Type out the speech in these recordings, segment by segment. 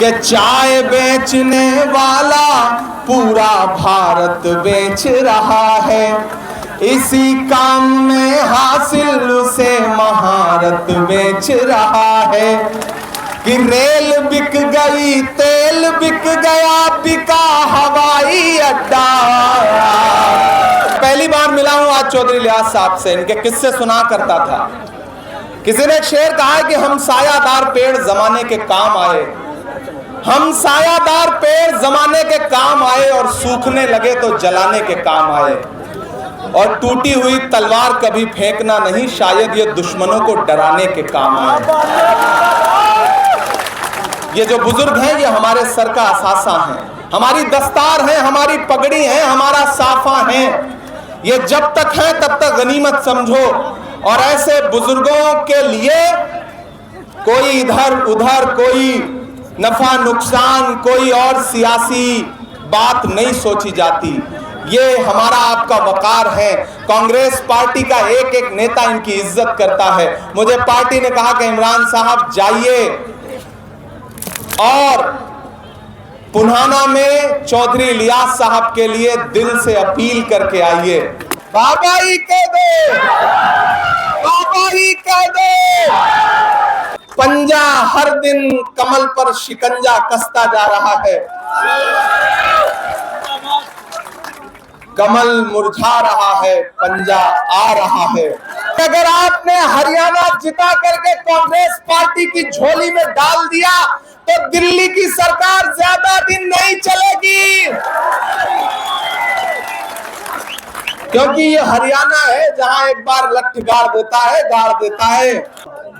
कि चाय बेचने वाला पूरा भारत बेच रहा है, इसी काम में हासिल उसे महारत बेच रहा है। कि रेल बिक गई, तेल बिक गया, बिका हवाई अड्डा। पहली बार मिला हूं आज चौधरी इलियास साहब से, इनके किस्से सुना करता था। किसी ने एक शेर कहा है कि हम सायादार पेड़ जमाने के काम आए, हम सायादार पेड़ जमाने के काम आए, और सूखने लगे तो जलाने के काम आए। और टूटी हुई तलवार कभी फेंकना नहीं, शायद ये दुश्मनों को डराने के काम आए। ये जो बुजुर्ग हैं ये हमारे सर का असासा हैं, हमारी दस्तार हैं, हमारी पगड़ी है, हमारा साफा है। ये जब तक है तब तक गनीमत समझो। और ऐसे बुजुर्गों के लिए कोई इधर उधर, कोई नफा नुकसान, कोई और सियासी बात नहीं सोची जाती। ये हमारा आपका वकार है। कांग्रेस पार्टी का एक एक नेता इनकी इज्जत करता है। मुझे पार्टी ने कहा कि इमरान साहब जाइए और पुन्हाना में चौधरी इलियास साहब के लिए दिल से अपील करके आइए। बाबा ही कह दो, बाबा ही कह दो। पंजा हर दिन कमल पर शिकंजा कसता जा रहा है, कमल मुरझा रहा है, पंजा आ रहा है। अगर आपने हरियाणा जिता करके कांग्रेस पार्टी की झोली में डाल दिया तो दिल्ली की सरकार ज्यादा दिन नहीं चलेगी, क्योंकि ये हरियाणा है जहां एक बार लठ गाड़ देता है, गाड़ देता है।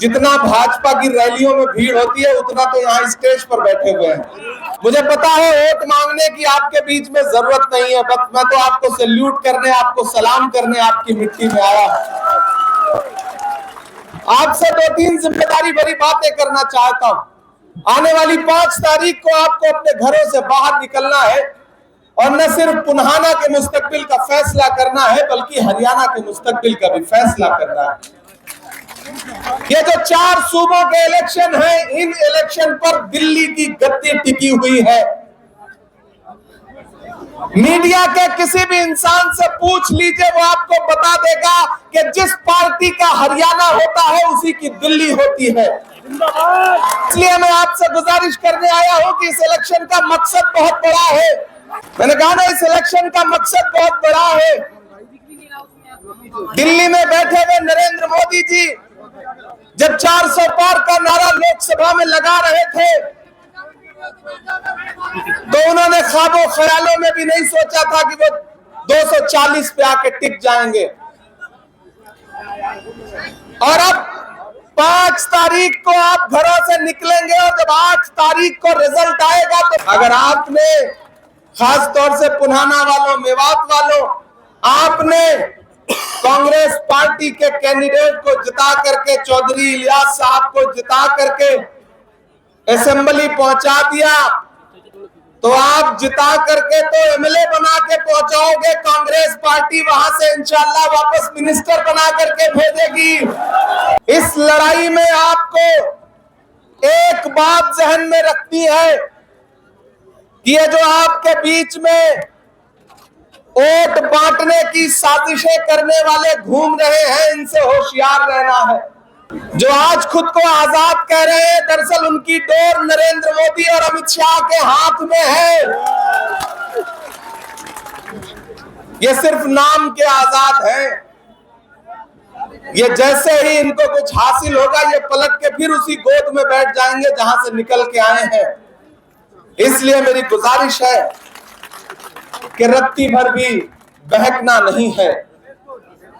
जितना भाजपा की रैलियों में भीड़ होती है उतना तो यहाँ स्टेज पर बैठे हुए हैं। मुझे पता है वोट मांगने की आपके बीच में जरूरत नहीं है, बस मैं तो आपको सैल्यूट करने, आपको सलाम करने आपकी मिट्टी में आया। आपसे 2-3 जिम्मेदारी भरी बातें करना चाहता हूं। आने वाली 5 तारीख को आपको अपने घरों से बाहर निकलना है और न सिर्फ पुन्हाना के मुस्तकबिल का फैसला करना है बल्कि हरियाणा के मुस्तकबिल का भी फैसला करना है। ये जो 4 सूबों के इलेक्शन हैं, इन इलेक्शन पर दिल्ली की गद्दी टिकी हुई है। मीडिया के किसी भी इंसान से पूछ लीजिए, वो आपको बता देगा कि जिस पार्टी का हरियाणा होता है उसी की दिल्ली होती है। इसलिए मैं आपसे गुजारिश करने आया हूं कि इस इलेक्शन का मकसद बहुत बड़ा है। मैंने कहा ना, इस इलेक्शन का मकसद बहुत बड़ा है। दिल्ली में बैठे हुए नरेंद्र मोदी जी जब 400 पार का नारा लोकसभा में लगा रहे थे तो उन्होंने ख्वाबों ख्यालों में भी नहीं सोचा था कि वो 240 पे आके टिक जाएंगे। और अब 5 तारीख को आप घरों से निकलेंगे और जब 8 तारीख को रिजल्ट आएगा तो अगर आपने, खास तौर से पुन्हाना वालों, मेवात वालों, आपने कांग्रेस पार्टी के कैंडिडेट को जिता करके, चौधरी इलियास साहब को जिता करके असेंबली पहुंचा दिया तो आप जिता करके तो एमएलए बना के पहुंचाओगे, कांग्रेस पार्टी वहां से इंशाल्लाह वापस मिनिस्टर बना करके भेजेगी। इस लड़ाई में आपको एक बात जहन में रखनी है कि ये जो आपके बीच में वोट बांटने की साजिशें करने वाले घूम रहे हैं, इनसे होशियार रहना है। जो आज खुद को आजाद कह रहे हैं, दरअसल उनकी डोर नरेंद्र मोदी और अमित शाह के हाथ में है। ये सिर्फ नाम के आजाद हैं। ये जैसे ही इनको कुछ हासिल होगा ये पलट के फिर उसी गोद में बैठ जाएंगे जहां से निकल के आए हैं। इसलिए मेरी गुजारिश है कि रत्ती भर भी बहकना नहीं है।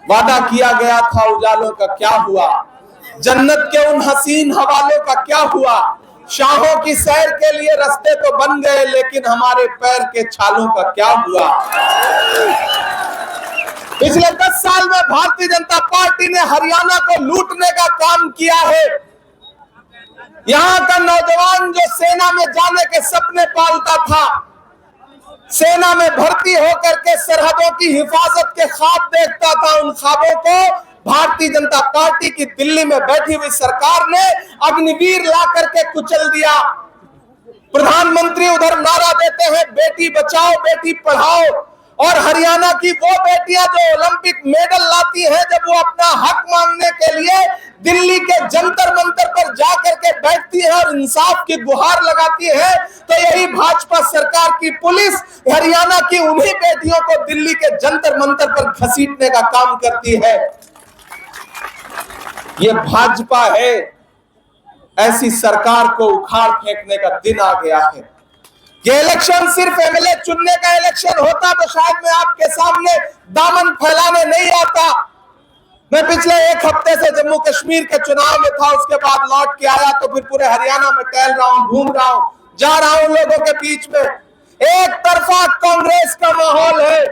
वादा किया गया था उजालों का क्या हुआ, जन्नत के उन हसीन हवालों का क्या हुआ। शाहों की सैर के लिए रास्ते तो बन गए लेकिन हमारे पैर के छालों का क्या हुआ। पिछले 10 साल में भारतीय जनता पार्टी ने हरियाणा को लूटने का काम किया है। यहां का नौजवान जो सेना में जाने के सपने पालता था, सेना में भर्ती होकर के सरहदों की हिफाजत के ख्वाब देखता था, उन ख्वाबों को भारतीय जनता पार्टी की दिल्ली में बैठी हुई सरकार ने अग्निवीर ला करके कुचल दिया। प्रधानमंत्री उधर नारा देते हैं बेटी बचाओ बेटी पढ़ाओ, और हरियाणा की वो बेटियां जो ओलंपिक मेडल लाती हैं, जब वो अपना हक मांगने के लिए दिल्ली के जंतर मंतर पर जाकर के बैठती है और इंसाफ की गुहार लगाती है, तो यही भाजपा सरकार की पुलिस हरियाणा की उन्हीं बेटियों को दिल्ली के जंतर मंतर पर घसीटने का काम करती है। ये भाजपा है। ऐसी सरकार को उखाड़ फेंकने का दिन आ गया है। ये इलेक्शन सिर्फ एमएलए चुनने का इलेक्शन होता तो शायद मैं आपके सामने दामन फैलाने नहीं आता। मैं पिछले एक हफ्ते से जम्मू कश्मीर के चुनाव में था, उसके बाद लौट के आया तो फिर पूरे हरियाणा में टहल रहा हूं, घूम रहा हूं, जा रहा हूं लोगों के बीच में। एक तरफा कांग्रेस का माहौल है,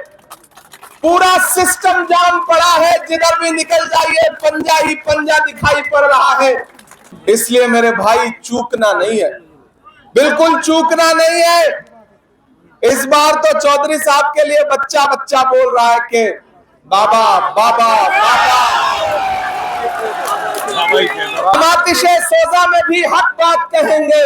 पूरा सिस्टम जाम पड़ा है, जिधर भी निकल जाइए पंजा ही पंजा दिखाई पड़ रहा है। इसलिए मेरे भाई चूकना नहीं है, बिल्कुल चूकना नहीं है। इस बार तो चौधरी साहब के लिए बच्चा बच्चा बोल रहा है कि बाबा बाबा बाबा। हम आतिशे सोजा में भी हक बात कहेंगे,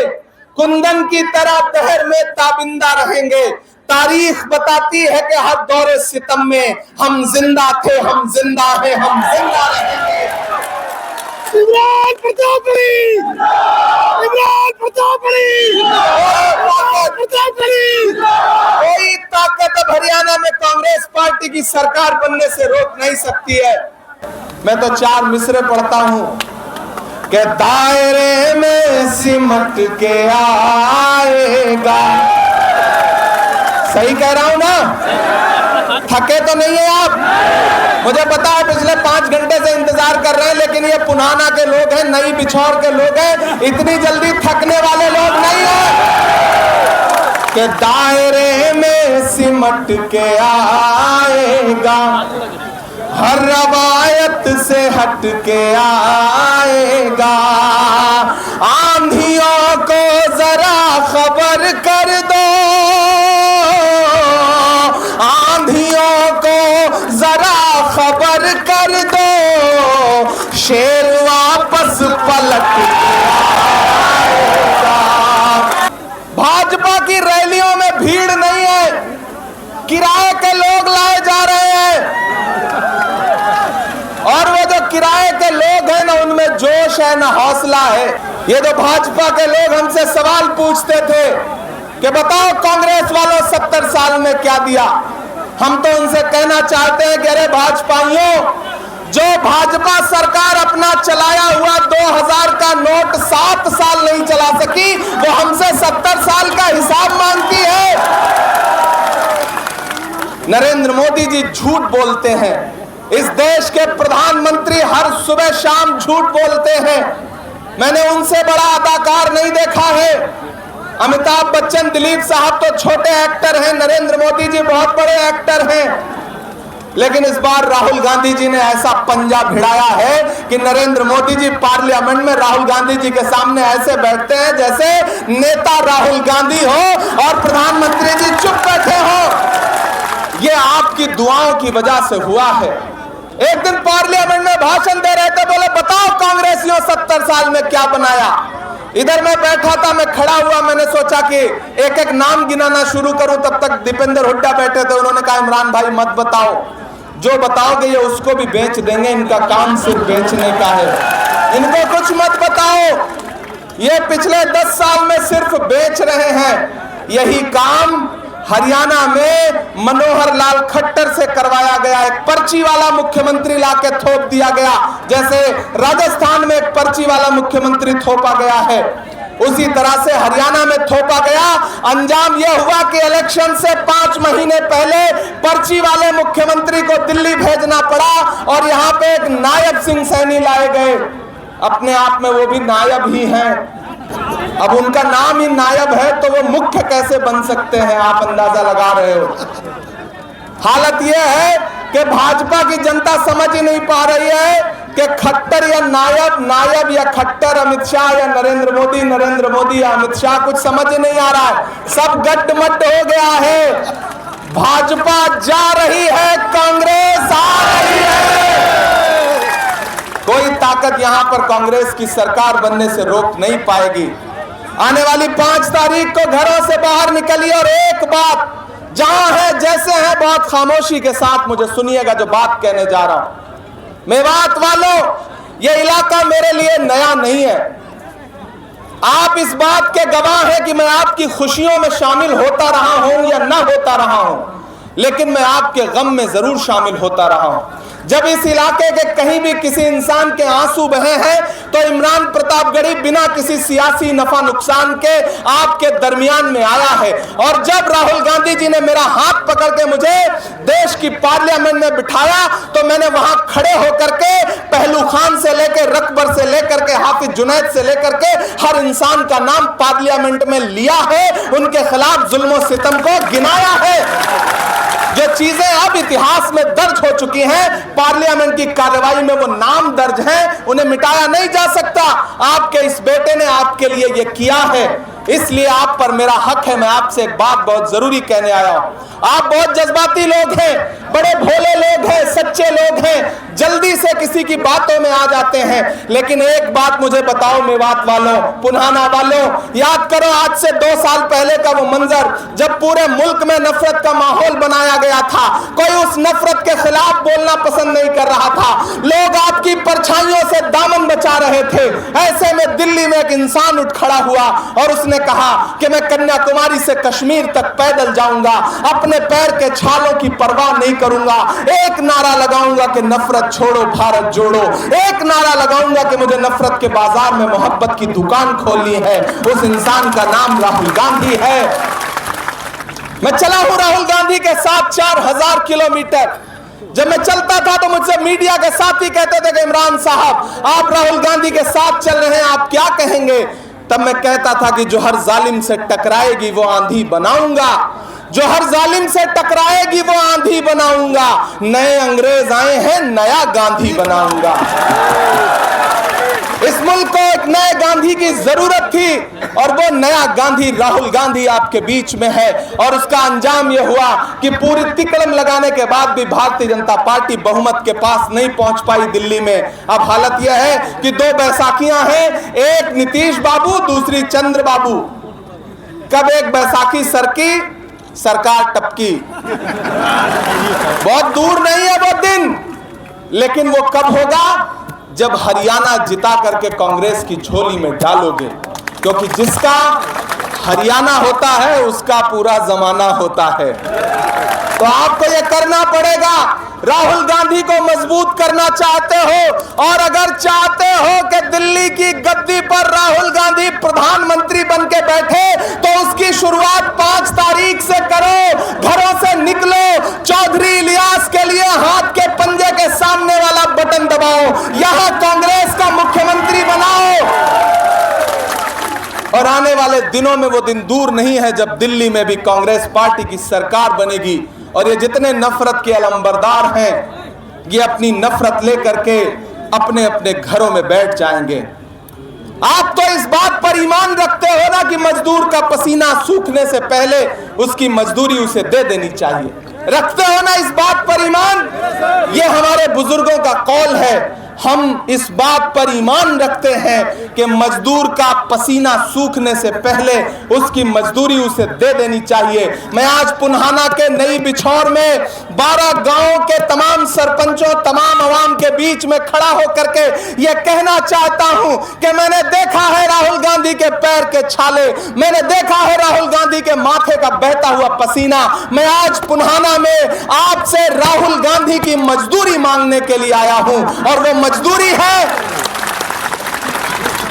कुंदन की तरह दहर में ताबिंदा रहेंगे। तारीख बताती है कि हर दौरे सितम में हम जिंदा थे, हम जिंदा हैं, हम जिंदा रहेंगे। इमरान प्रतापगढ़ी, इमरान प्रतापगढ़ी, प्रतापगढ़ी। कोई ताकत अब हरियाणा में कांग्रेस पार्टी की सरकार बनने से रोक नहीं सकती है। मैं तो 4 मिसरे पढ़ता हूं कि दायरे में सिमट के आएगा। सही कह रहा हूं ना? थके तो नहीं है आप? मुझे पता है पिछले 5 घंटे से इंतजार कर रहे हैं, लेकिन ये पुनाना के लोग हैं, नई बिछौर के लोग हैं, इतनी जल्दी थकने वाले लोग नहीं है। कि दायरे में सिमट के आएगा, हर रवायत से हट के आएगा। आंधियों को जरा खबर कर दो, आंधियों को जरा खबर कर दो, शेर वापस पलट आएगा। भाजपा की रैलियों में भीड़ नहीं है, किराए के लोग लाए जा रहे हैं, और वो जो किराए के लोग हैं ना, उनमें जोश है ना हौसला है। ये जो भाजपा के लोग हमसे सवाल पूछते थे कि बताओ कांग्रेस वालों 70 साल में क्या दिया, हम तो उनसे कहना चाहते हैं कि अरे भाजपाइयों, जो भाजपा सरकार अपना चलाया हुआ 2000 का नोट 7 साल नहीं चला सकी, वो हमसे 70 साल का हिसाब मांगती है। नरेंद्र मोदी जी झूठ बोलते हैं, इस देश के प्रधानमंत्री हर सुबह शाम झूठ बोलते हैं। मैंने उनसे बड़ा अदाकार नहीं देखा है। अमिताभ बच्चन, दिलीप साहब तो छोटे एक्टर हैं, नरेंद्र मोदी जी बहुत बड़े एक्टर हैं। लेकिन इस बार राहुल गांधी जी ने ऐसा पंजा भिड़ाया है कि नरेंद्र मोदी जी पार्लियामेंट में राहुल गांधी जी के सामने ऐसे बैठते हैं जैसे नेता राहुल गांधी हो और प्रधानमंत्री जी चुप बैठे हो। ये आपकी दुआओं की वजह से हुआ है। एक दिन पार्लियामेंट में भाषण दे रहे थे, बोले बताओ कांग्रेसियों 70 साल में क्या बनाया। इधर मैं बैठा था, मैं खड़ा हुआ, मैंने सोचा कि एक एक नाम गिनाना शुरू करूं, तब तक दीपेंद्र हुड्डा बैठे थे। उन्होंने कहा इमरान भाई मत बताओ, जो बताओगे ये उसको भी बेच देंगे, इनका काम सिर्फ बेचने का है, इनको कुछ मत बताओ। ये पिछले 10 साल में सिर्फ बेच रहे हैं। यही काम हरियाणा में मनोहर लाल खट्टर से करवाया गया। एक पर्ची वाला मुख्यमंत्री लाके थोप दिया गया, जैसे राजस्थान में एक पर्ची वाला मुख्यमंत्री थोपा गया है, उसी तरह से हरियाणा में थोपा गया। अंजाम यह हुआ कि इलेक्शन से 5 महीने पहले पर्ची वाले मुख्यमंत्री को दिल्ली भेजना पड़ा और यहाँ पे एक नायब सिंह सैनी लाए गए। अपने आप में वो भी नायब ही हैं। अब उनका नाम ही नायब है तो वो मुख्य कैसे बन सकते हैं, आप अंदाजा लगा रहे हो। हालत यह है कि भाजपा की जनता समझ ही नहीं पा रही है कि खट्टर या नायब, नायब या खट्टर, अमित शाह या नरेंद्र मोदी, नरेंद्र मोदी या अमित शाह, कुछ समझ ही नहीं आ रहा है। सब गड्ढमड्ढ हो गया है। भाजपा जा रही है, कांग्रेस आ रही है। कोई ताकत यहां पर कांग्रेस की सरकार बनने से रोक नहीं पाएगी। आने वाली 5 तारीख को घरों से बाहर निकलिए और एक बात जहां है जैसे है बहुत खामोशी के साथ मुझे सुनिएगा जो बात कहने जा रहा हूं। मेवात वालों, यह इलाका मेरे लिए नया नहीं है। आप इस बात के गवाह हैं कि मैं आपकी खुशियों में शामिल होता रहा हूं या ना होता रहा हूं, लेकिन मैं आपके गम में जरूर शामिल होता रहा हूं। जब इस इलाके के कहीं भी किसी इंसान के आंसू बहे हैं तो इमरान प्रतापगढ़ी बिना किसी सियासी नफा नुकसान के आपके दरमियान में आया है। और जब राहुल गांधी जी ने मेरा हाथ पकड़ के मुझे देश की पार्लियामेंट में बिठाया तो मैंने वहां खड़े होकर के पहलू खान से लेकर रकबर से लेकर के हाफिज जुनैद से लेकर के हर इंसान का नाम पार्लियामेंट में लिया है, उनके खिलाफ जुल्म और सितम को गिनाया है। जो चीजें अब इतिहास में दर्ज हो चुकी हैं, पार्लियामेंट की कार्रवाई में वो नाम दर्ज हैं, उन्हें मिटाया नहीं जा सकता। आपके इस बेटे ने आपके लिए ये किया है, इसलिए आप पर मेरा हक है। मैं आपसे एक बात बहुत जरूरी कहने आया हूं। आप बहुत जज्बाती लोग हैं, बड़े भोले लोग हैं, सच्चे लोग हैं, जल्दी से किसी की बातों में आ जाते हैं। लेकिन एक बात मुझे बताओ मेवात वालों, पुन्हाना वालों, याद करो आज से 2 साल पहले का वो मंजर जब पूरे मुल्क में नफरत का माहौल बनाया गया था। कोई उस नफरत के खिलाफ बोलना पसंद नहीं कर रहा था। लोग आपकी परछाइयों से दामन बचा रहे थे। ऐसे में दिल्ली में एक इंसान उठ खड़ा हुआ और उसने कहा कि मैं कन्याकुमारी से कश्मीर तक पैदल जाऊंगा, अपने पैर के छालों की परवाह नहीं करूंगा। एक नारा लगाऊंगा कि नफरत छोड़ो भारत जोड़ो। एक नारा लगाऊंगा कि मुझे नफरत के बाजार में मोहब्बत की दुकान खोलनी है। उस इंसान का नाम राहुल गांधी है। मैं चला हूं राहुल गांधी के साथ 4000 किलोमीटर। जब मैं चलता था तो मुझसे मीडिया के साथी कहते थे कि इमरान साहब आप राहुल गांधी के साथ चल रहे हैं, आप क्या कहेंगे? तब मैं कहता था कि जो हर जालिम से टकराएगी वो आंधी बनाऊंगा, जो हर जालिम से टकराएगी वो आंधी बनाऊंगा। नए अंग्रेज आए हैं, नया गांधी बनाऊंगा। इस मुल्क को एक नए गांधी की जरूरत थी और वो नया गांधी राहुल गांधी आपके बीच में है। और उसका अंजाम यह हुआ कि पूरी तिकड़म लगाने के बाद भी भारतीय जनता पार्टी बहुमत के पास नहीं पहुंच पाई दिल्ली में। अब हालत यह है कि 2 बैसाखियां हैं, एक नीतीश बाबू, दूसरी चंद्र बाबू। कब एक बैसाखी सरकी, सरकार टपकी। बहुत दूर नहीं है वो दिन, लेकिन वो कब होगा? जब हरियाणा जिता करके कांग्रेस की झोली में डालोगे, क्योंकि जिसका हरियाणा होता है उसका पूरा जमाना होता है। तो आपको यह करना पड़ेगा। राहुल गांधी को मजबूत करना चाहते हो और अगर चाहते हो कि दिल्ली की गद्दी पर राहुल गांधी प्रधानमंत्री बन के बैठे तो उसकी शुरुआत 5 तारीख से करो। घरों से निकलो, चौधरी इलियास के लिए हाथ के पंजे के सामने वाला बटन दबाओ, यहां कांग्रेस का मुख्यमंत्री बनाओ। और आने वाले दिनों में वो दिन दूर नहीं है जब दिल्ली में भी कांग्रेस पार्टी की सरकार बनेगी। और ये जितने नफरत के अलंबरदार हैं ये अपनी नफरत लेकर के अपने अपने घरों में बैठ जाएंगे। आप तो इस बात पर ईमान रखते हो ना कि मजदूर का पसीना सूखने से पहले उसकी मजदूरी उसे दे देनी चाहिए। रखते हो ना इस बात पर ईमान? ये हमारे बुजुर्गों का कौल है। हम इस बात पर ईमान रखते हैं कि मजदूर का पसीना सूखने से पहले उसकी मजदूरी उसे दे देनी चाहिए। मैं आज पुन्हाना के नई बिछौर में 12 गांवों के तमाम सरपंचों, तमाम अवाम के बीच में खड़ा होकर के यह कहना चाहता हूं कि मैंने देखा है राहुल गांधी के पैर के छाले, मैंने देखा है राहुल गांधी के माथे का बहता हुआ पसीना। मैं आज पुन्हाना में आपसे राहुल गांधी की मजदूरी मांगने के लिए आया हूं और वो मजदूरी है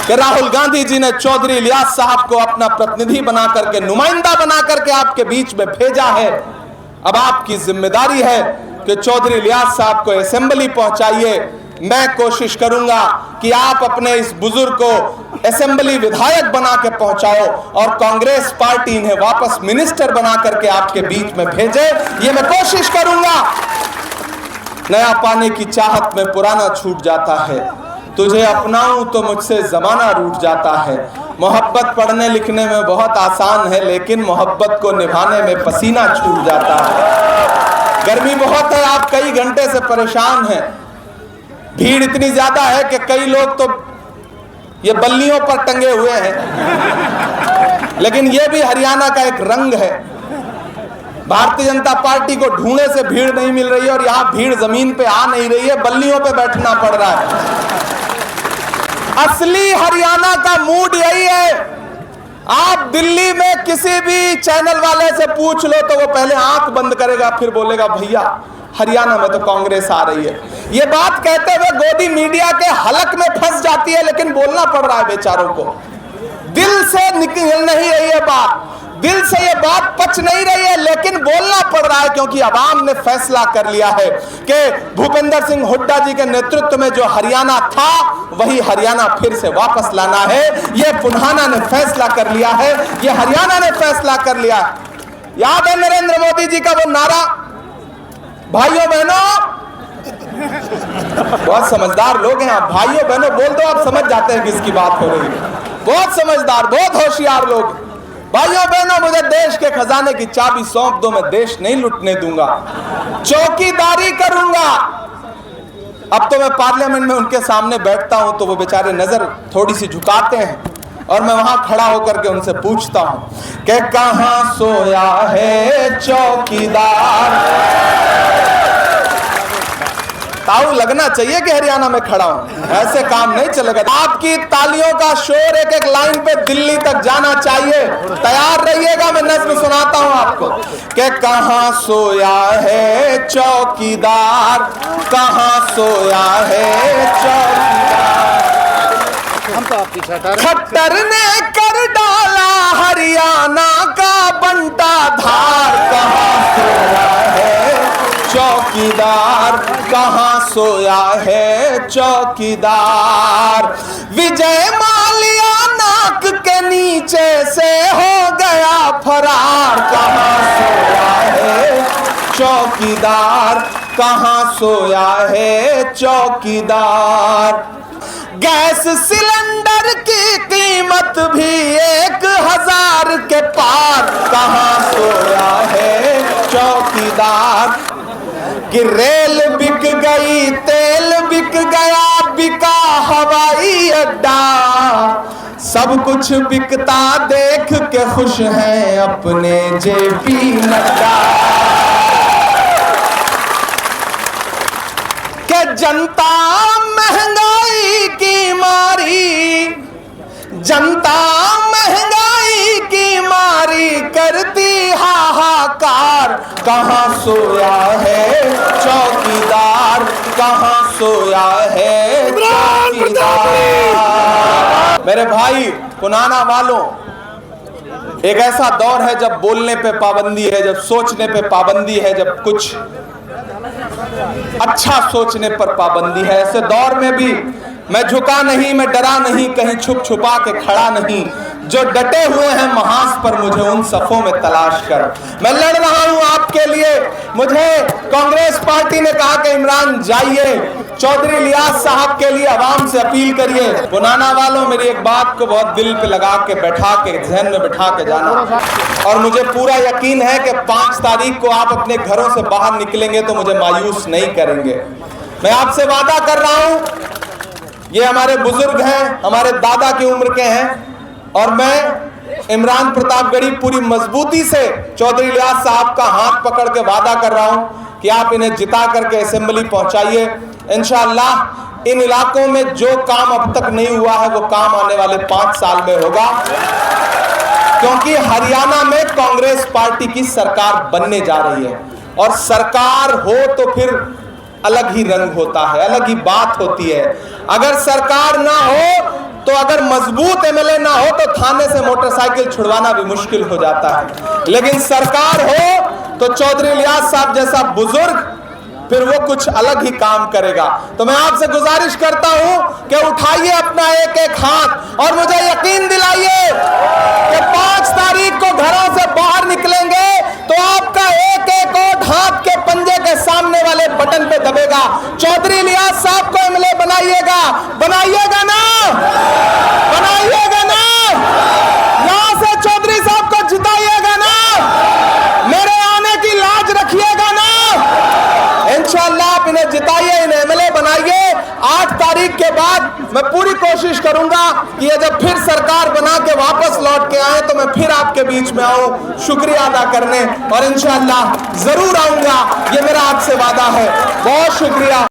कि राहुल गांधी जी ने चौधरी इलियास साहब को अपना प्रतिनिधि बना करके, नुमाइंदा बना करके आपके बीच में भेजा है। अब आपकी जिम्मेदारी है कि चौधरी इलियास साहब को असेंबली पहुंचाइए। मैं कोशिश करूंगा कि आप अपने इस बुजुर्ग को असेंबली विधायक बना के पहुंचाओ और कांग्रेस पार्टी इन्हें वापस मिनिस्टर बना करके आपके बीच में भेजे। ये मैं कोशिश करूंगा। नया पाने की चाहत में पुराना छूट जाता है, तुझे अपनाऊं तो मुझसे जमाना रूठ जाता है। मोहब्बत पढ़ने लिखने में बहुत आसान है, लेकिन मोहब्बत को निभाने में पसीना छूट जाता है। गर्मी बहुत है, आप कई घंटे से परेशान हैं। भीड़ इतनी ज्यादा है कि कई लोग तो ये बल्लियों पर टंगे हुए हैं, लेकिन ये भी हरियाणा का एक रंग है। भारतीय जनता पार्टी को ढूंढने से भीड़ नहीं मिल रही है और यहां भीड़ जमीन पे आ नहीं रही है, बल्लियों पे बैठना पड़ रहा है। असली हरियाणा का मूड यही है। आप दिल्ली में किसी भी चैनल वाले से पूछ लो तो वो पहले आंख बंद करेगा, फिर बोलेगा भैया हरियाणा में तो कांग्रेस आ रही है। ये बात कहते हुए गोदी मीडिया के हलक में फंस जाती है, लेकिन बोलना पड़ रहा है बेचारों को। दिल से निकल नहीं रही है बात, दिल से ये बात पच नहीं रही है, लेकिन बोलना पड़ रहा है क्योंकि अवाम ने फैसला कर लिया है कि भूपेंद्र सिंह हुड्डा जी के नेतृत्व में जो हरियाणा था वही हरियाणा फिर से वापस लाना है। ये पुन्हाना ने फैसला कर लिया है, ये हरियाणा ने फैसला कर लिया है। याद है नरेंद्र मोदी जी का वो नारा, भाइयों बहनों, बहुत समझदार लोग हैं आप, भाइयों बहनों बोल दो आप समझ जाते हैं किसकी बात हो रही है। बहुत समझदार, बहुत होशियार लोग। भाइयों बहनों, मुझे देश के खजाने की चाबी सौंप दो, मैं देश नहीं लुटने दूंगा, चौकीदारी करूंगा। अब तो मैं पार्लियामेंट में उनके सामने बैठता हूं तो वो बेचारे नजर थोड़ी सी झुकाते हैं और मैं वहां खड़ा होकर के उनसे पूछता हूं कि कहां सोया है चौकीदार। ताऊ लगना चाहिए कि हरियाणा में खड़ा हूं, ऐसे काम नहीं चलेगा। आपकी तालियों का शोर एक एक लाइन पे दिल्ली तक जाना चाहिए। तैयार रहिएगा, मैं नज़्म सुनाता हूं आपको कि कहां सोया है चौकीदार, कहां सोया है चौकीदार। हम तो आपकी खट्टर ने कर डाला हरियाणा का बंटा धार, कहां सोया है चौकीदार, कहां सोया है चौकीदार। विजय माल्या नाक के नीचे से हो गया फरार, कहां सोया है चौकीदार, कहां सोया है चौकीदार। गैस सिलेंडर की कीमत भी 1000 के पार, कहां सोया है चौकीदार। कि रेल बिक गई, तेल बिक गया, बिका हवाई अड्डा, सब कुछ बिकता देख के खुश हैं अपने जेपी नड्डा। कि जनता महंगाई की मारी, जनता महंगाई की मारी करती हाहाकार, कहां सोया है चौकीदार, कहां सोया है चौकीदार। मेरे भाई पुनाना वालों, एक ऐसा दौर है जब बोलने पे पाबंदी है, जब सोचने पे पाबंदी है, जब कुछ अच्छा सोचने पर पाबंदी है। ऐसे दौर में भी मैं झुका नहीं, मैं डरा नहीं, कहीं छुप छुपा के खड़ा नहीं। जो डटे हुए हैं महास पर मुझे उन सफों में तलाश कर। मैं लड़ रहा हूं आपके लिए। मुझे कांग्रेस पार्टी ने कहा कि इमरान जाइए, चौधरी लियाज साहब के लिए आवाम से अपील करिए। पुनाना वालों, मेरी एक बात को बहुत दिल पे लगा के बैठा के जहन में बैठा के जाना, और मुझे पूरा यकीन है कि 5 तारीख को आप अपने घरों से बाहर निकलेंगे तो मुझे मायूस नहीं करेंगे। मैं आपसे वादा कर रहा हूं, ये हमारे बुजुर्ग हैं, हमारे दादा की उम्र के हैं, और मैं इमरान प्रतापगढ़ी पूरी मजबूती से चौधरी लियाज साहब का हाथ पकड़ के वादा कर रहा हूं कि आप इन्हें जिता करके असेंबली पहुंचाइए। इंशाअल्लाह इन इलाकों में जो काम अब तक नहीं हुआ है वो काम आने वाले 5 साल में होगा, क्योंकि हरियाणा में कांग्रेस पार्टी की सरकार बनने जा रही है। और सरकार हो तो फिर अलग ही रंग होता है, अलग ही बात होती है। अगर सरकार ना हो तो, अगर मजबूत एमएलए ना हो तो थाने से मोटरसाइकिल छुड़वाना भी मुश्किल हो जाता है। लेकिन सरकार हो तो चौधरी लियाज साहब जैसा बुजुर्ग फिर वो कुछ अलग ही काम करेगा। तो मैं आपसे गुजारिश करता हूं कि उठाइए अपना एक एक हाथ और मुझे यकीन दिलाइए कि 5 तारीख को घरों से बाहर निकलेंगे तो आपका एक एक वोट हाथ के पंजे के सामने वाले बटन पे दबेगा। चौधरी लियाज साहब को एमएलए बनाइएगा, बनाइएगा ना, बनाइएगा ना, यहां से चौधरी साहब को जिताइएगा ना, मेरे आने की लाज रखिएगा ना। इंशाअल्लाह आप इन्हें जिताइए, इन्हें एमएलए बनाइए। 8 तारीख के बाद मैं पूरी कोशिश करूंगा आपके बीच में आऊं शुक्रिया अदा करने, और इंशाअल्लाह जरूर आऊंगा, ये मेरा आपसे वादा है। बहुत शुक्रिया।